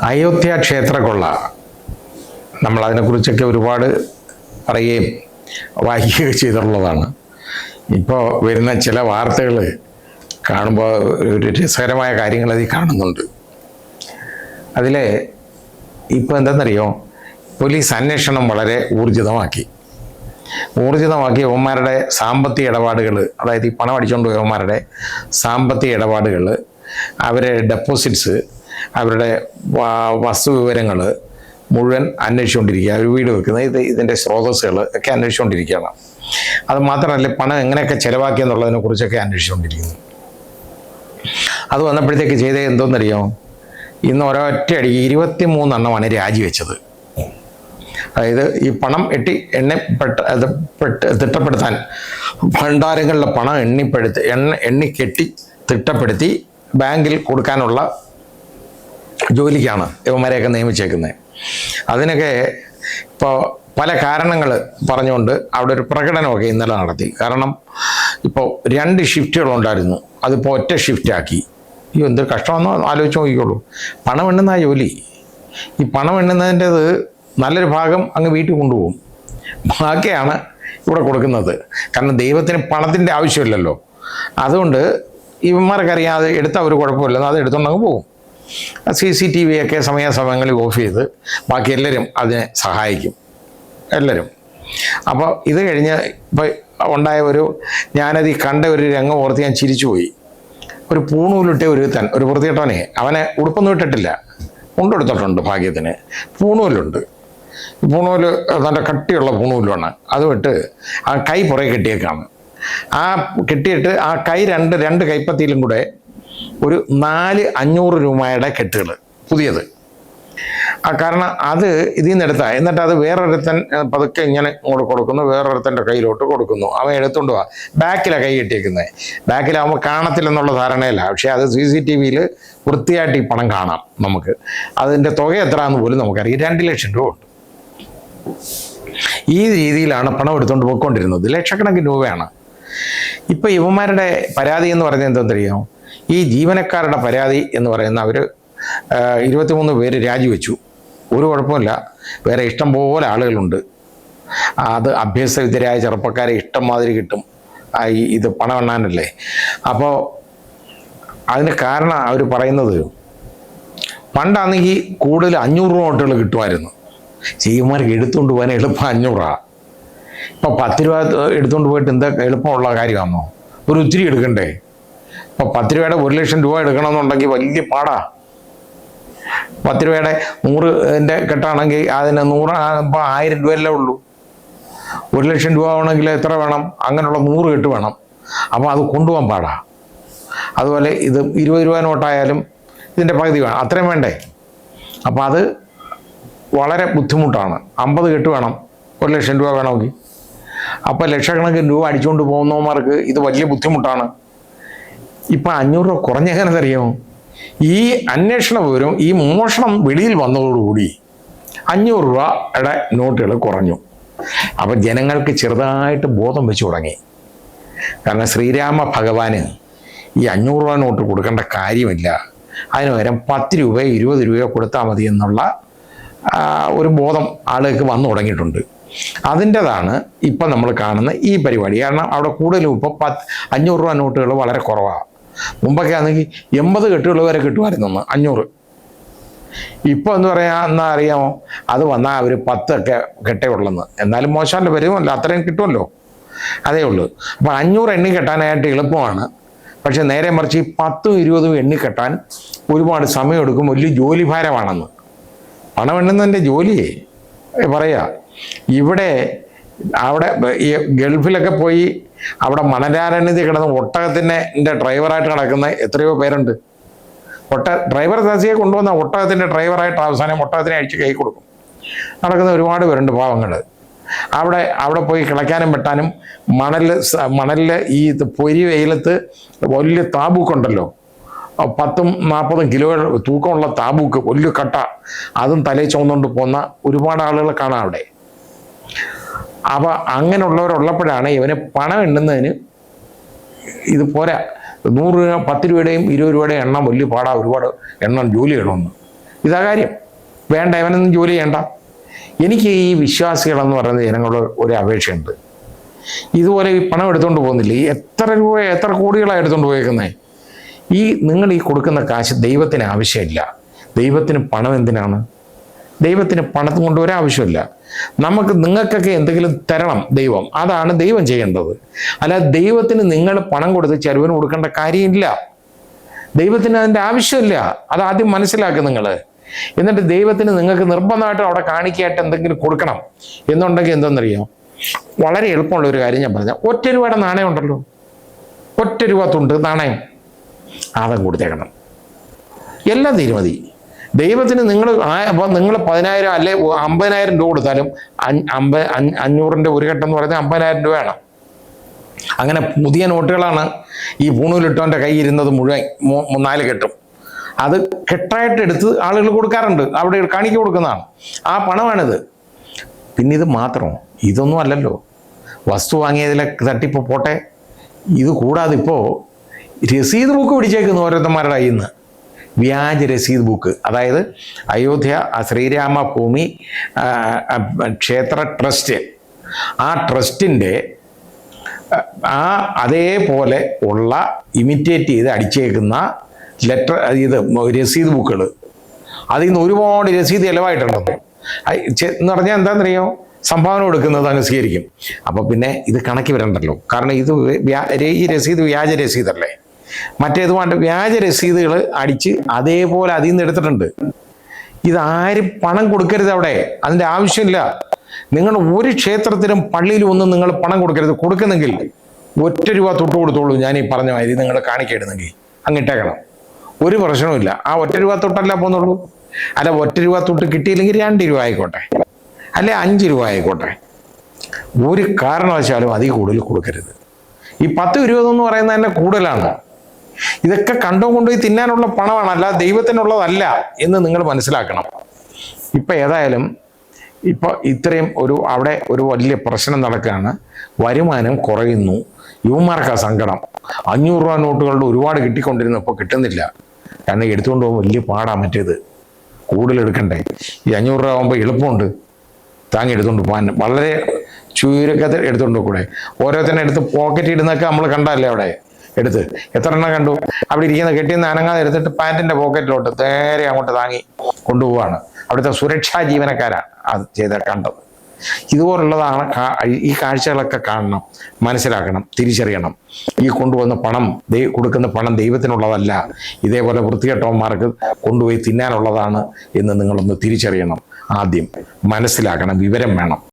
അയോധ്യ ക്ഷേത്രക്കൊള്ള നമ്മൾ അതിനെക്കുറിച്ചൊക്കെ ഒരുപാട് പറയുകയും വായിക്കുകയൊക്കെ ചെയ്തിട്ടുള്ളതാണ്. ഇപ്പോൾ വരുന്ന ചില വാർത്തകൾ കാണുമ്പോൾ ഒരു രസകരമായ കാര്യങ്ങൾ അതിൽ കാണുന്നുണ്ട്. അതിൽ ഇപ്പോൾ എന്താണെന്നറിയോ, പോലീസ് അന്വേഷണം വളരെ ഊർജിതമാക്കി യവന്മാരുടെ സാമ്പത്തിക ഇടപാടുകൾ, അതായത് ഈ പണം അടിച്ചുകൊണ്ട് പോയവന്മാരുടെ സാമ്പത്തിക ഇടപാടുകൾ, അവരെ ഡെപ്പോസിറ്റ്സ്, അവരുടെ വസ്തുവിവരങ്ങൾ മുഴുവൻ അന്വേഷിച്ചുകൊണ്ടിരിക്കുക. അവർ വീട് വെക്കുന്നത് ഇതിൻ്റെ സ്രോതസ്സുകൾ ഒക്കെ അന്വേഷിച്ചുകൊണ്ടിരിക്കുകയാണ്. അത് മാത്രമല്ല, പണം എങ്ങനെയൊക്കെ ചിലവാക്കിയെന്നുള്ളതിനെ കുറിച്ചൊക്കെ അന്വേഷിച്ചുകൊണ്ടിരിക്കുന്നു. അത് വന്നപ്പോഴത്തേക്ക് ചെയ്തത് എന്തോന്നറിയോ, ഇന്ന് ഒരൊറ്റയടിക്ക് 23 രാജിവെച്ചത്. അതായത് ഈ പണം തിട്ടപ്പെടുത്താൻ ഭണ്ഡാരങ്ങളിലെ പണം എണ്ണിക്കെട്ടി തിട്ടപ്പെടുത്തി ബാങ്കിൽ കൊടുക്കാനുള്ള ജോലിക്കാണ് ഇവന്മാരെയൊക്കെ നിയമിച്ചേക്കുന്നത്. അതിനൊക്കെ ഇപ്പോൾ പല കാരണങ്ങൾ പറഞ്ഞുകൊണ്ട് അവിടെ ഒരു പ്രകടനമൊക്കെ ഇന്നലെ നടത്തി. കാരണം ഇപ്പോൾ 2 ഷിഫ്റ്റുകളുണ്ടായിരുന്നു, അതിപ്പോൾ ഒറ്റ ഷിഫ്റ്റാക്കി. ഈ എന്തൊരു കഷ്ടമെന്നോ ആലോചിച്ച് നോക്കിക്കോളൂ. പണം എണ്ണുന്ന ജോലി, ഈ പണം എണ്ണുന്നതിൻ്റെത് നല്ലൊരു ഭാഗം അങ്ങ് വീട്ടിൽ കൊണ്ടുപോകും, ബാക്കിയാണ് ഇവിടെ കൊടുക്കുന്നത്. കാരണം ദൈവത്തിന് പണത്തിൻ്റെ ആവശ്യമില്ലല്ലോ. അതുകൊണ്ട് ഇവന്മാർക്കറിയാം അത് എടുത്താൽ ഒരു കുഴപ്പമില്ലെന്ന്, അത് എടുത്തുകൊണ്ടങ്ങ് പോകും. CCTV ഒക്കെ സമയാസമയങ്ങളിൽ ഓഫ് ചെയ്ത് ബാക്കി എല്ലാവരും അതിനെ സഹായിക്കും, എല്ലാവരും. അപ്പോൾ ഇത് കഴിഞ്ഞ് ഇപ്പോൾ ഉണ്ടായ ഞാനത് ഈ കണ്ട ഒരു രംഗം ഓർത്ത് ഞാൻ ചിരിച്ചുപോയി. ഒരു പൂണൂലിട്ട ഒരു വൃത്തികെട്ടവനെ, അവനെ ഉടുപ്പൊന്നും ഇട്ടിട്ടില്ല, കൊണ്ടെടുത്തിട്ടുണ്ട് ഭാഗ്യത്തിന്. പൂണൂലുണ്ട്, പൂണൂല് നല്ല കട്ടിയുള്ള പൂണൂലാണ്. അത് വിട്ട് ആ കൈ പുറകെ കെട്ടിയേക്കാണ്. ആ കെട്ടിയിട്ട് ആ കൈ രണ്ട് കൈപ്പത്തിയിലും കൂടെ ഒരു 400-500 രൂപയുടെ കെട്ടുകൾ പുതിയത്. കാരണം അത് ഇതിൽ നിന്ന് എടുത്താൽ, എന്നിട്ട് അത് വേറൊരുത്തൻ പതുക്കെ ഇങ്ങനെ ഇങ്ങോട്ട് കൊടുക്കുന്നു, വേറൊരുത്തൻ്റെ കയ്യിലോട്ട് കൊടുക്കുന്നു. അവൻ എടുത്തുകൊണ്ട് പോവാ. ബാക്കിലാണ് കൈ കെട്ടിയേക്കുന്നത്. ബാക്കിലാവുമ്പോൾ കാണത്തില്ലെന്നുള്ള ധാരണയില്ല. പക്ഷേ അത് CCTVയിൽ വൃത്തിയായിട്ട് ഈ പണം കാണാം നമുക്ക്. അതിൻ്റെ തുക എത്രയാണെന്ന് പോലും നമുക്കറിയാം. 2 ലക്ഷം രൂപ ഉണ്ട്. ഈ രീതിയിലാണ് പണം എടുത്തുകൊണ്ട് പോയിക്കൊണ്ടിരുന്നത്. ലക്ഷക്കണക്കിന് രൂപയാണ്. ഇപ്പം ഇവന്മാരുടെ പരാതി എന്ന് പറയുന്നത് എന്താണെന്നറിയാമോ, ഈ ജീവനക്കാരുടെ പരാതി എന്ന് പറയുന്ന അവർ 23 പേര് രാജിവെച്ചു. ഒരു കുഴപ്പമില്ല, വേറെ ഇഷ്ടംപോലെ ആളുകളുണ്ട്. അത് അഭ്യസ്തവിദ്യരായ ചെറുപ്പക്കാരെ ഇഷ്ടം മാതിരി കിട്ടും. ഇത് പണം എണ്ണാനല്ലേ. അപ്പോൾ അതിന് കാരണം അവർ പറയുന്നത്, പണ്ടാണെങ്കിൽ കൂടുതൽ 500 രൂപ നോട്ടുകൾ കിട്ടുമായിരുന്നു. ചെയ്യുമാർക്ക് എടുത്തുകൊണ്ട് പോകാൻ എളുപ്പം 500 രൂപ. ഇപ്പോൾ 10 രൂപ എടുത്തുകൊണ്ട് പോയിട്ട് എന്താ എളുപ്പമുള്ള കാര്യമാണോ? ഒരു ഒത്തിരി എടുക്കണ്ടേ? ഇപ്പോൾ 10 രൂപയുടെ 1 ലക്ഷം രൂപ എടുക്കണമെന്നുണ്ടെങ്കിൽ വലിയ പാടാ. 10 രൂപയുടെ 100ൻ്റെ കെട്ടാണെങ്കിൽ അതിന് 100 ഇപ്പോൾ 1000 രൂപയല്ലേ ഉള്ളൂ. 1 ലക്ഷം രൂപ ആവണമെങ്കിൽ എത്ര വേണം? അങ്ങനെയുള്ള 100 കെട്ട് വേണം. അപ്പോൾ അത് കൊണ്ടുപോകാൻ പാടാ. അതുപോലെ ഇത് 20 രൂപ നോട്ടായാലും ഇതിൻ്റെ പകുതി വേണം, അത്രയും വേണ്ടേ? അപ്പോൾ അത് വളരെ ബുദ്ധിമുട്ടാണ്. 50 കെട്ട് വേണം 1 ലക്ഷം രൂപ വേണമെങ്കിൽ. അപ്പോൾ ലക്ഷക്കണക്കിന് രൂപ അടിച്ചുകൊണ്ട് പോകുന്നവന്മാർക്ക് ഇത് വലിയ ബുദ്ധിമുട്ടാണ്. ഇപ്പം 500 രൂപ കുറഞ്ഞെങ്ങനെ അറിയാമോ? ഈ അന്വേഷണ വിവരം, ഈ മോഷണം വെളിയിൽ വന്നതോടുകൂടി 500 രൂപയുടെ നോട്ടുകൾ കുറഞ്ഞു. അപ്പം ജനങ്ങൾക്ക് ചെറുതായിട്ട് ബോധം വെച്ച് തുടങ്ങി. കാരണം ശ്രീരാമ ഭഗവാന് ഈ 500 രൂപ നോട്ട് കൊടുക്കേണ്ട കാര്യമില്ല, അതിന് പകരം 10 രൂപയോ 20 രൂപയോ കൊടുത്താൽ മതി എന്നുള്ള ഒരു ബോധം ആളുകൾക്ക് വന്നു തുടങ്ങിയിട്ടുണ്ട്. അതിൻ്റെതാണ് ഇപ്പം നമ്മൾ കാണുന്ന ഈ പരിപാടി. കാരണം അവിടെ കൂടുതലും ഇപ്പോൾ 500 രൂപ നോട്ടുകൾ വളരെ കുറവാണ്. മുമ്പൊക്കെ ആണെങ്കിൽ 80 കെട്ടുകൾ വരെ കിട്ടുമായിരുന്നു 500. ഇപ്പോൾ എന്ന് എന്നാ അറിയാമോ, അത് വന്നാൽ അവർ 10 ഒക്കെ കെട്ടേ ഉള്ളെന്ന്. എന്നാലും മോശമല്ല, വരുമല്ലോ, അത്രയും കിട്ടുമല്ലോ, അതേ ഉള്ളൂ. അപ്പോൾ 500 എണ്ണി കെട്ടാനായിട്ട് എളുപ്പമാണ്. പക്ഷെ നേരെ മറിച്ച് ഈ 10ഉം 20ഉം എണ്ണി കെട്ടാൻ ഒരുപാട് സമയമെടുക്കും, വലിയ ജോലി ഭാരമാണെന്ന്. പണം എണ്ണുന്നതിൻ്റെ ജോലിയെ പറയാ. അവിടെ ഈ ഗൾഫിലൊക്കെ പോയി അവിടെ മണലാരണ്യത്തിൽ കിടന്ന് ഒട്ടകത്തിൻ്റെ ഡ്രൈവറായിട്ട് കിടക്കുന്ന എത്രയോ പേരുണ്ട്. ഡ്രൈവർ താസിയെ കൊണ്ടുവന്ന ഒട്ടകത്തിൻ്റെ ഡ്രൈവറായിട്ട് അവസാനം ഒട്ടകത്തിനെ അഴിച്ച് കൈ കൊടുക്കും നടക്കുന്ന ഒരുപാട് പേരുണ്ട് പാവങ്ങൾ. അവിടെ പോയി കിളയ്ക്കാനും വെട്ടാനും മണലിൽ ഈ പൊരി വെയിലത്ത് വലിയ താബൂക്കുണ്ടല്ലോ, 10-40 കിലോ തൂക്കമുള്ള താബൂക്ക്, വലിയ കട്ട, അതും തലയിൽ ചുമന്നുകൊണ്ട് പോകുന്ന ഒരുപാട് ആളുകൾ കാണാം അവിടെ. അപ്പോൾ അങ്ങനെയുള്ളവരുള്ളപ്പോഴാണ് ഇവന് പണം എണ്ണുന്നതിന് ഇത് പോരാ. 100 രൂപ 10 രൂപയുടെയും 20 രൂപയുടെയും എണ്ണം വലിയ പാടാ, ഒരുപാട് എണ്ണം ജോലി ചെയ്യണമെന്ന്. ഇതാ കാര്യം. വേണ്ട, ഇവനൊന്നും ജോലി ചെയ്യണ്ട. എനിക്ക് ഈ വിശ്വാസികളെന്ന് പറയുന്ന ജനങ്ങളോട് ഒരു അപേക്ഷയുണ്ട്. ഇതുപോലെ ഈ പണം എടുത്തുകൊണ്ട് പോകുന്നില്ലേ, ഈ എത്ര കോടികളാണ് എടുത്തുകൊണ്ട് പോയേക്കുന്നത്. നിങ്ങൾ ഈ കൊടുക്കുന്ന കാശ് ദൈവത്തിന് ആവശ്യമില്ല. ദൈവത്തിന് പണം എന്തിനാണ്? ദൈവത്തിന് പണം കൊണ്ട് ഒരാവശ്യമില്ല. നിങ്ങൾക്കൊക്കെ എന്തെങ്കിലും തരണം ദൈവം, അതാണ് ദൈവം ചെയ്യേണ്ടത്. അല്ലാതെ ദൈവത്തിന് നിങ്ങൾ പണം കൊടുത്ത് ചെലവിന് കൊടുക്കേണ്ട കാര്യമില്ല. ദൈവത്തിന് അതിൻ്റെ ആവശ്യമില്ല. അതാദ്യം മനസ്സിലാക്കുക നിങ്ങൾ. എന്നിട്ട് ദൈവത്തിന് നിങ്ങൾക്ക് നിർബന്ധമായിട്ടും അവിടെ കാണിക്കായിട്ട് എന്തെങ്കിലും കൊടുക്കണം എന്നുണ്ടെങ്കിൽ എന്തെന്നറിയാം, വളരെ എളുപ്പമുള്ള ഒരു കാര്യം ഞാൻ പറഞ്ഞ, 1 രൂപയുടെ നാണയം ഉണ്ടല്ലോ, 1 രൂപ തുണ്ട് നാണയം, അതും കൊടുത്തേക്കണം. എല്ലാം തീരുമതി. ദൈവത്തിന് നിങ്ങൾ 10,000 അല്ലെ 50,000 രൂപ കൊടുത്താലും 500ൻ്റെ ഒരു ഘട്ടം എന്ന് പറഞ്ഞാൽ 50,000 രൂപയാണ്. അങ്ങനെ പുതിയ നോട്ടുകളാണ് ഈ പൂണൂലിട്ടവൻ്റെ കൈ ഇരുന്നത് മുഴുവൻ 4 കെട്ടും. അത് കെട്ടായിട്ട് എടുത്ത് ആളുകൾ കൊടുക്കാറുണ്ട്, അവിടെ കാണിക്ക കൊടുക്കുന്നതാണ്. ആ പണമാണിത്. പിന്നെ ഇത് മാത്രം, ഇതൊന്നും അല്ലല്ലോ. വസ്തു വാങ്ങിയതിലെ തട്ടിപ്പ് പോട്ടെ, ഇത് കൂടാതെ ഇപ്പോൾ രസീത് ബുക്ക് പിടിച്ചേക്കുന്നു ഓരോരുത്തന്മാരുടെ കയ്യിൽ നിന്ന്. വ്യാജ രസീത് ബുക്ക്. അതായത് അയോധ്യ ശ്രീരാമ ഭൂമി ക്ഷേത്ര ട്രസ്റ്റ്, ആ ട്രസ്റ്റിൻ്റെ അതേപോലെ ഉള്ള ഇമിറ്റേറ്റ് ചെയ്ത് അടിച്ചേക്കുന്ന രസീത് ബുക്കുകൾ. അതിൽ നിന്ന് ഒരുപാട് രസീത് ചിലവായിട്ടുണ്ടെന്ന് എന്ന് പറഞ്ഞാൽ എന്താണെന്നറിയോ, സംഭാവന കൊടുക്കുന്നത് അങ്ങ് സ്വീകരിക്കും. അപ്പോൾ പിന്നെ ഇത് കണക്കി വരണ്ടല്ലോ. കാരണം ഈ രസീത് വ്യാജ രസീതല്ലേ. മറ്റേതുമായിട്ട് വ്യാജ രസീതുകൾ അടിച്ച് അതേപോലെ അതിൽ നിന്ന് എടുത്തിട്ടുണ്ട്. ഇതാരും പണം കൊടുക്കരുത് അവിടെ, അതിൻ്റെ ആവശ്യമില്ല. നിങ്ങൾ ഒരു ക്ഷേത്രത്തിലും പള്ളിയിലും ഒന്നും നിങ്ങൾ പണം കൊടുക്കരുത്. കൊടുക്കുന്നെങ്കിൽ 1 രൂപ തൊട്ട് കൊടുത്തോളൂ. ഞാൻ ഈ പറഞ്ഞ മാതിരി നിങ്ങൾ കാണിക്കിടുന്നെങ്കിൽ അങ്ങിട്ടേക്കണം, ഒരു പ്രശ്നവുമില്ല. ആ 1 രൂപ തൊട്ടല്ല പോകുന്നുള്ളൂ. അല്ല 1 രൂപ തൊട്ട് കിട്ടിയില്ലെങ്കിൽ 2 രൂപ ആയിക്കോട്ടെ, അല്ലെ 5 രൂപ ആയിക്കോട്ടെ. ഒരു കാരണവശാലും അതിൽ കൂടുതൽ കൊടുക്കരുത്. ഈ 10 രൂപ എന്ന് പറയുന്നത് തന്നെ കൂടുതലാണ്. ഇതൊക്കെ കൊണ്ടുപോയി തിന്നാനുള്ള പണമാണ്, അല്ല ദൈവത്തിനുള്ളതല്ല എന്ന് നിങ്ങൾ മനസ്സിലാക്കണം. ഇപ്പം ഏതായാലും ഇത്രയും അവിടെ ഒരു വലിയ പ്രശ്നം നടക്കുകയാണ്. വരുമാനം കുറയുന്നു. യുവമാർക്കാ സങ്കടം. 500 രൂപ നോട്ടുകളുടെ ഒരുപാട് കിട്ടിക്കൊണ്ടിരുന്നു, ഇപ്പോൾ കിട്ടുന്നില്ല. കാരണം എടുത്തുകൊണ്ട് പോകുമ്പോൾ വലിയ പാടാ. മറ്റേത് കൂടുതൽ എടുക്കണ്ടേ. ഈ 500 രൂപ ആകുമ്പോൾ എളുപ്പമുണ്ട് താങ്ങി എടുത്തുകൊണ്ട് പോകാൻ. വളരെ ചുരുക്കത്തിൽ എടുത്തുകൊണ്ട് കൂടെ ഓരോരുത്തരുടെ എടുത്ത് പോക്കറ്റ് ഇടുന്നൊക്കെ നമ്മൾ കണ്ടല്ലേ. അവിടെ എടുത്ത് എത്ര എണ്ണം കണ്ടു. അവിടെ ഇരിക്കുന്ന കെട്ടിന്ന് അനങ്ങാതെ എടുത്തിട്ട് പാൻറ്റിൻ്റെ പോക്കറ്റിലോട്ട് നേരെ അങ്ങോട്ട് താങ്ങി കൊണ്ടുപോവാണ്. അവിടുത്തെ സുരക്ഷാ ജീവനക്കാരാണ് അത് കണ്ടത്. ഇതുപോലുള്ളതാണ്. ഈ കാഴ്ചകളൊക്കെ കാണണം, മനസ്സിലാക്കണം, തിരിച്ചറിയണം. ഈ കൊണ്ടുവന്ന പണം, കൊടുക്കുന്ന പണം ദൈവത്തിനുള്ളതല്ല, ഇതേപോലെ വൃത്തികെട്ടവന്മാർക്ക് കൊണ്ടുപോയി തിന്നാനുള്ളതാണ് എന്ന് നിങ്ങളൊന്ന് തിരിച്ചറിയണം. ആദ്യം മനസ്സിലാക്കണം, വിവരം വേണം.